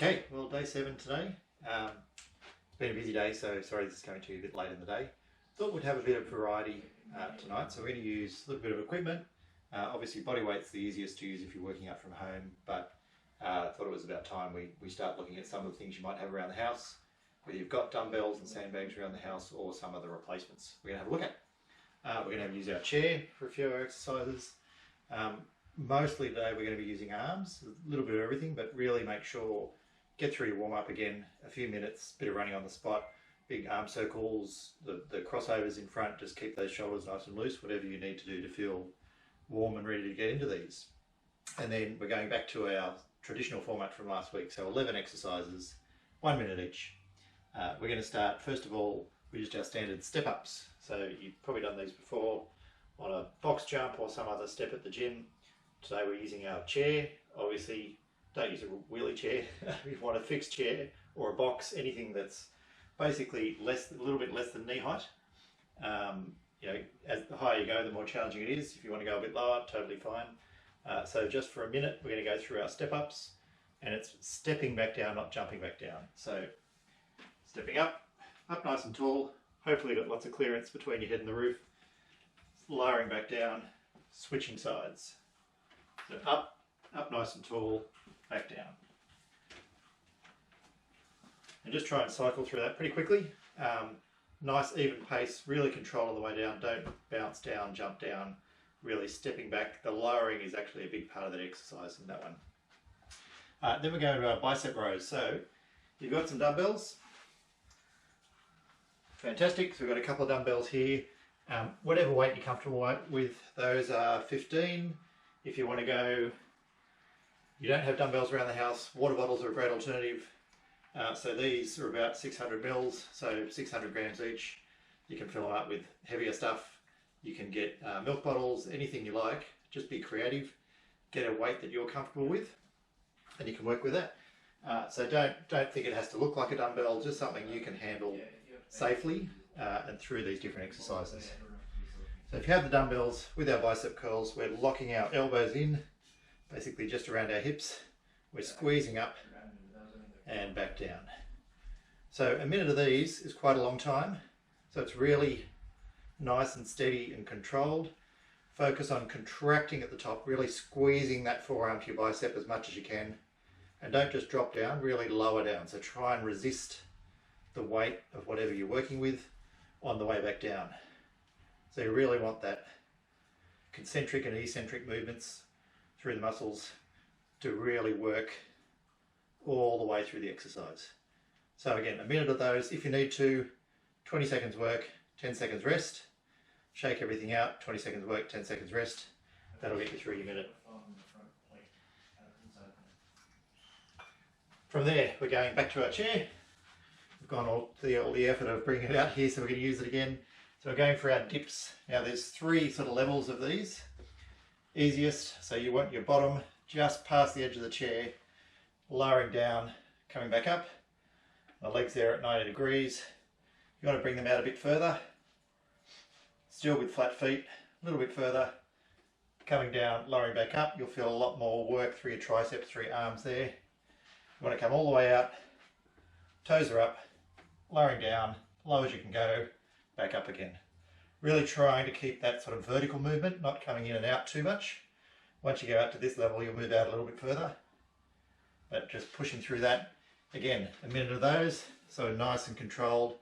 Okay, well, day 7 today. It's been a busy day, so sorry this is coming to you a bit late in the day. Thought we'd have a bit of variety tonight, so we're going to use a little bit of equipment. Obviously body weight's the easiest to use if you're working out from home, but I thought it was about time we start looking at some of the things you might have around the house, whether you've got dumbbells and sandbags around the house or some other replacements we're going to have a look at. We're going to use our chair for a few of our exercises. Mostly today we're going to be using arms, a little bit of everything, but really make sure, get through your warm up again, a few minutes, bit of running on the spot, big arm circles, the crossovers in front, just keep those shoulders nice and loose, whatever you need to do to feel warm and ready to get into these. And then we're going back to our traditional format from last week, so 11 exercises, 1 minute each. We're going to start, first of all, with just our standard step ups. So you've probably done these before on a box jump or some other step at the gym. Today we're using our chair. Obviously don't use a wheelie chair. You want a fixed chair or a box, anything that's basically a little bit less than knee height. As the higher you go, the more challenging it is. If you want to go a bit lower, totally fine. So just for a minute, we're going to go through our step ups, and it's stepping back down, not jumping back down. So stepping up nice and tall. Hopefully you've got lots of clearance between your head and the roof. Lowering back down, switching sides. So up nice and tall, back down. And just try and cycle through that pretty quickly. Nice even pace, really control on the way down. Don't bounce down, jump down, really stepping back. The lowering is actually a big part of that exercise in that one. Then we're going to our bicep rows. So you've got some dumbbells. Fantastic, so we've got a couple of dumbbells here. Whatever weight you're comfortable with, those are 15. If you want to go, you don't have dumbbells around the house, water bottles are a great alternative. So these are about 600 mils, so 600 grams each. You can fill them up with heavier stuff. You can get milk bottles, anything you like. Just be creative. Get a weight that you're comfortable with, and you can work with that. So don't think it has to look like a dumbbell, just something you can handle safely and through these different exercises. So if you have the dumbbells with our bicep curls, we're locking our elbows in, basically just around our hips. We're squeezing up and back down. So a minute of these is quite a long time. So it's really nice and steady and controlled. Focus on contracting at the top, really squeezing that forearm to your bicep as much as you can. And don't just drop down, really lower down. So try and resist the weight of whatever you're working with on the way back down. So you really want that concentric and eccentric movements through the muscles to really work all the way through the exercise. So again, a minute of those. If you need to, 20 seconds work, 10 seconds rest. Shake everything out, 20 seconds work, 10 seconds rest. That'll get you through your minute. From there, we're going back to our chair. We've gone all the effort of bringing it out here, so we're going to use it again. So we're going for our dips. Now there's 3 sort of levels of these. Easiest, so you want your bottom just past the edge of the chair, lowering down, coming back up. The legs there at 90 degrees. You want to bring them out a bit further. Still with flat feet, a little bit further. Coming down, lowering back up. You'll feel a lot more work through your triceps, through your arms there. You want to come all the way out. Toes are up, lowering down, low as you can go, back up again. Really trying to keep that sort of vertical movement, not coming in and out too much. Once you go out to this level, you'll move out a little bit further. But just pushing through that. Again, a minute of those, so nice and controlled.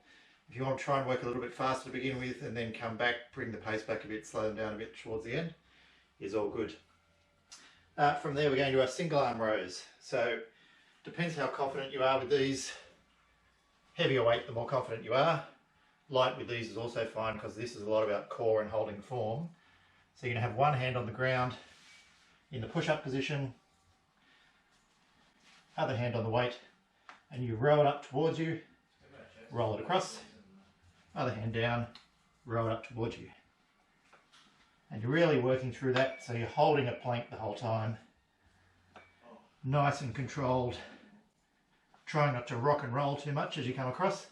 If you want to try and work a little bit faster to begin with and then come back, bring the pace back a bit, slow them down a bit towards the end, is all good. From there, we're going to our single arm rows. So depends how confident you are with these. Heavier weight, the more confident you are. Light with these is also fine because this is a lot about core and holding form. So you're going to have one hand on the ground in the push-up position, other hand on the weight, and you row it up towards you, roll it across, other hand down, row it up towards you. And you're really working through that, so you're holding a plank the whole time. Nice and controlled. Trying not to rock and roll too much as you come across.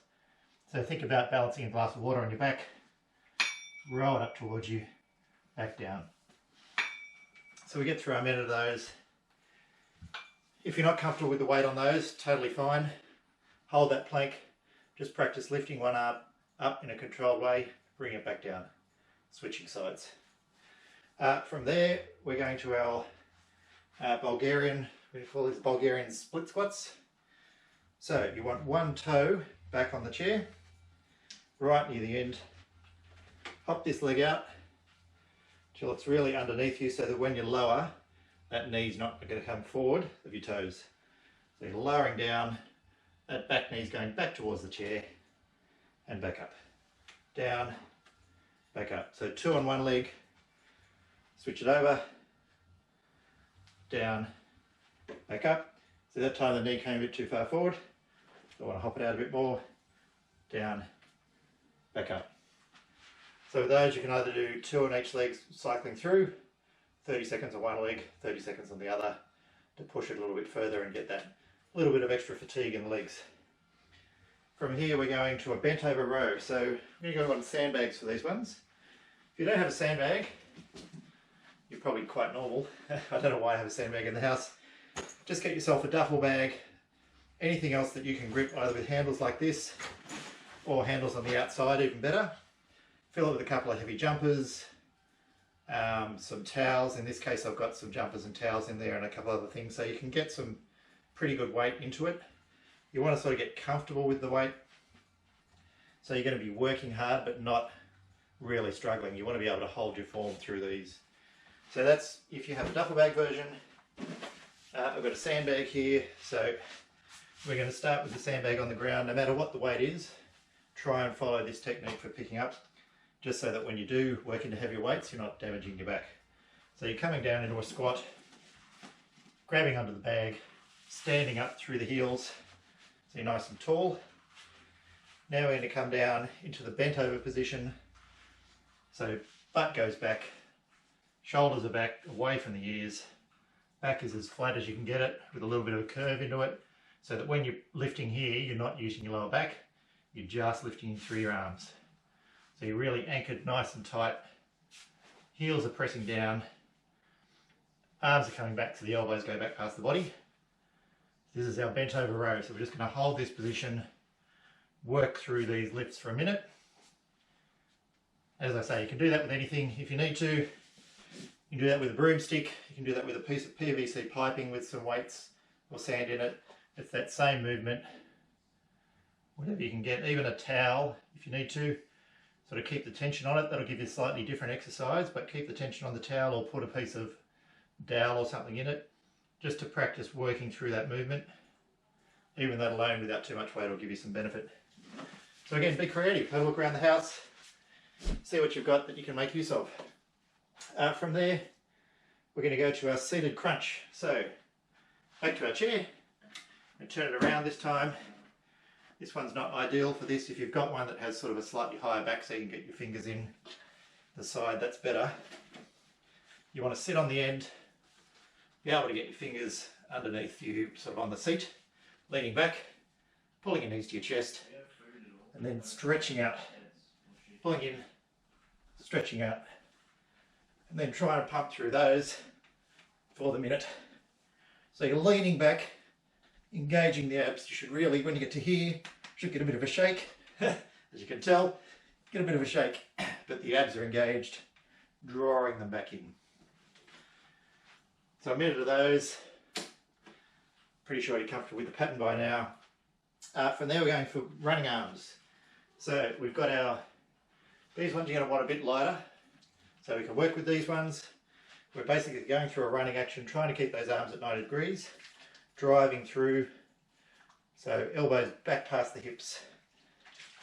So think about balancing a glass of water on your back, roll it up towards you, back down. So we get through our minute of those. If you're not comfortable with the weight on those, totally fine. Hold that plank, just practice lifting one arm up in a controlled way, bring it back down, switching sides. From there, we're going to our Bulgarian, we call this Bulgarian Split Squats. So you want one toe back on the chair, right near the end. Hop this leg out till it's really underneath you so that when you lower, that knee's not going to come forward of your toes. So you're lowering down, that back knee's going back towards the chair and back up. Down, back up. So two on one leg, switch it over, down, back up. So that time the knee came a bit too far forward. I want to hop it out a bit more, down, back up. So with those you can either do two on each leg cycling through, 30 seconds on one leg, 30 seconds on the other to push it a little bit further and get that little bit of extra fatigue in the legs. From here we're going to a bent over row. So I'm going to go on sandbags for these ones. If you don't have a sandbag, you're probably quite normal. I don't know why I have a sandbag in the house. Just get yourself a duffel bag, anything else that you can grip either with handles like this or handles on the outside, even better. Fill it with a couple of heavy jumpers, some towels. In this case I've got some jumpers and towels in there and a couple other things so you can get some pretty good weight into it. You want to sort of get comfortable with the weight. So you're going to be working hard but not really struggling. You want to be able to hold your form through these. So that's if you have a duffel bag version. I've got a sandbag here, so we're going to start with the sandbag on the ground. No matter what the weight is, try and follow this technique for picking up, just so that when you do work into heavier weights, you're not damaging your back. So you're coming down into a squat, grabbing onto the bag, standing up through the heels, so you're nice and tall. Now we're going to come down into the bent over position. So butt goes back, shoulders are back away from the ears, back is as flat as you can get it with a little bit of a curve into it, so that when you're lifting here, you're not using your lower back, you're just lifting through your arms. So you're really anchored nice and tight, heels are pressing down, arms are coming back so the elbows go back past the body. This is our bent over row, so we're just going to hold this position, work through these lifts for a minute. As I say, you can do that with anything if you need to. You can do that with a broomstick, you can do that with a piece of PVC piping with some weights or sand in it. It's that same movement. Whatever you can get, even a towel if you need to. Sort of keep the tension on it. That'll give you a slightly different exercise, but keep the tension on the towel or put a piece of dowel or something in it just to practice working through that movement. Even that alone without too much weight will give you some benefit. So again, be creative. Have a look around the house, see what you've got that you can make use of. From there, we're going to go to our seated crunch. So back to our chair and turn it around this time. This one's not ideal for this. If you've got one that has sort of a slightly higher back so you can get your fingers in the side, that's better. You want to sit on the end, be able to get your fingers underneath you, sort of on the seat, leaning back, pulling your knees to your chest, and then stretching out, pulling in, stretching out, and then try and pump through those for the minute. So you're leaning back, engaging the abs. You should really, when you get to here, should get a bit of a shake. As you can tell, get a bit of a shake, but the abs are engaged, drawing them back in. So a minute of those. Pretty sure you're comfortable with the pattern by now. From there we're going for running arms. So we've got these ones you're going to want a bit lighter, so we can work with these ones. We're basically going through a running action, trying to keep those arms at 90 degrees, driving through, so elbows back past the hips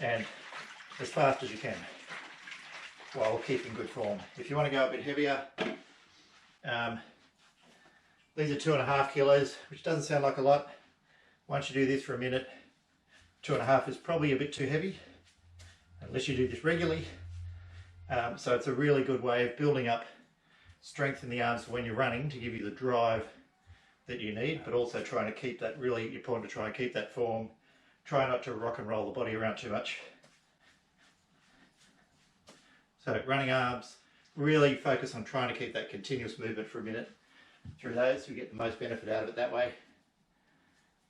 and as fast as you can while keeping good form. If you want to go a bit heavier, these are 2.5 kilos, which doesn't sound like a lot. Once you do this for a minute, 2.5 is probably a bit too heavy, unless you do this regularly. So it's a really good way of building up strength in the arms for when you're running to give you the drive that you need, but also trying to keep that, really important to try and keep that form. Try not to rock and roll the body around too much. So running arms, really focus on trying to keep that continuous movement for a minute through those, so you get the most benefit out of it that way.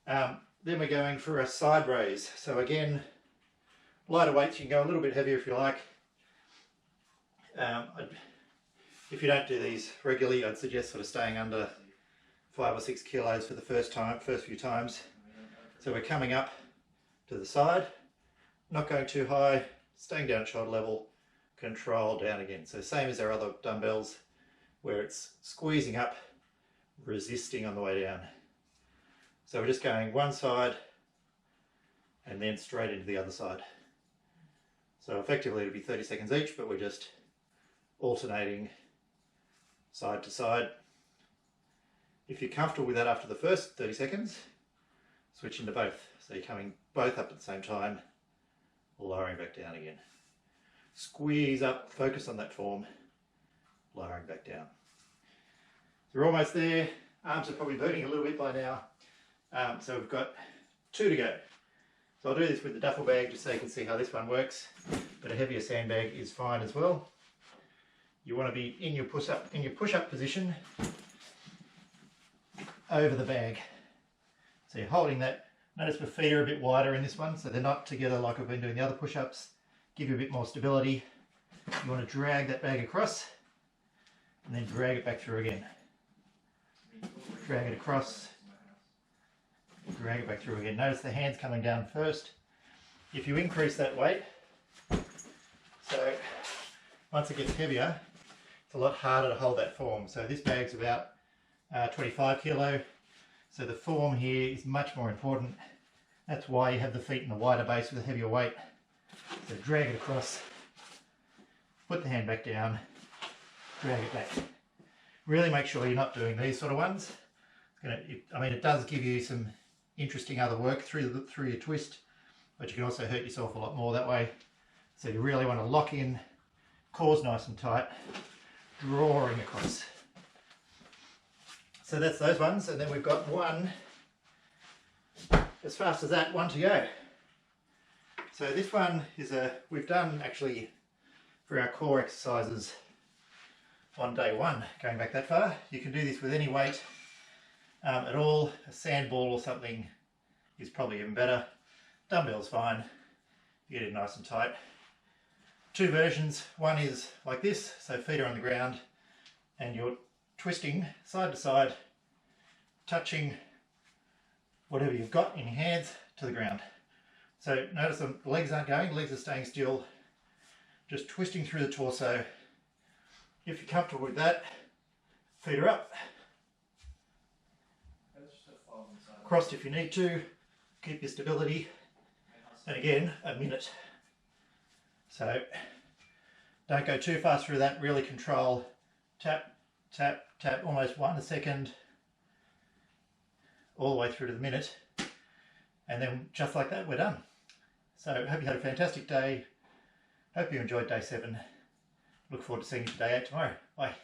Then we're going for a side raise. So again, lighter weights, you can go a little bit heavier if you like. If you don't do these regularly, I'd suggest sort of staying under 5 or 6 kilos for the first few times. So we're coming up to the side, not going too high, staying down at shoulder level, control down again. So same as our other dumbbells, where it's squeezing up, resisting on the way down. So we're just going one side and then straight into the other side. So effectively it'll be 30 seconds each, but we're just alternating side to side. If you're comfortable with that after the first 30 seconds, switch into both. So you're coming both up at the same time, lowering back down again. Squeeze up, focus on that form, lowering back down. So we're almost there. Arms are probably burning a little bit by now. So we've got 2 to go. So I'll do this with the duffel bag just so you can see how this one works, but a heavier sandbag is fine as well. You want to be in your push-up position over the bag. So you're holding that. Notice my feet are a bit wider in this one, so they're not together like I've been doing the other push-ups. Give you a bit more stability. You want to drag that bag across and then drag it back through again. Drag it across, drag it back through again. Notice the hands coming down first. If you increase that weight, so once it gets heavier, it's a lot harder to hold that form. So this bag's about 25 kilo. So the form here is much more important. That's why you have the feet in the wider base with a heavier weight. So drag it across, put the hand back down, drag it back. Really make sure you're not doing these sort of ones. It does give you some interesting other work through your twist, but you can also hurt yourself a lot more that way. So you really want to lock in, cores nice and tight, drawing across. So that's those ones, and then we've got one, as fast as that, one to go. So this one is we've done actually for our core exercises on day 1, going back that far. You can do this with any weight at all. A sand ball or something is probably even better. Dumbbell's fine. You get it nice and tight. 2 versions. One is like this, so feet are on the ground and you're twisting side to side, touching whatever you've got in your hands to the ground. So notice the legs aren't going, the legs are staying still, just twisting through the torso. If you're comfortable with that, feet are up. Crossed if you need to, keep your stability. And again, a minute. So don't go too fast through that, really control. Tap, tap, tap, almost 1 second, all the way through to the minute. And then just like that, we're done. So hope you had a fantastic day. Hope you enjoyed day 7. Look forward to seeing you for day 8 tomorrow. Bye.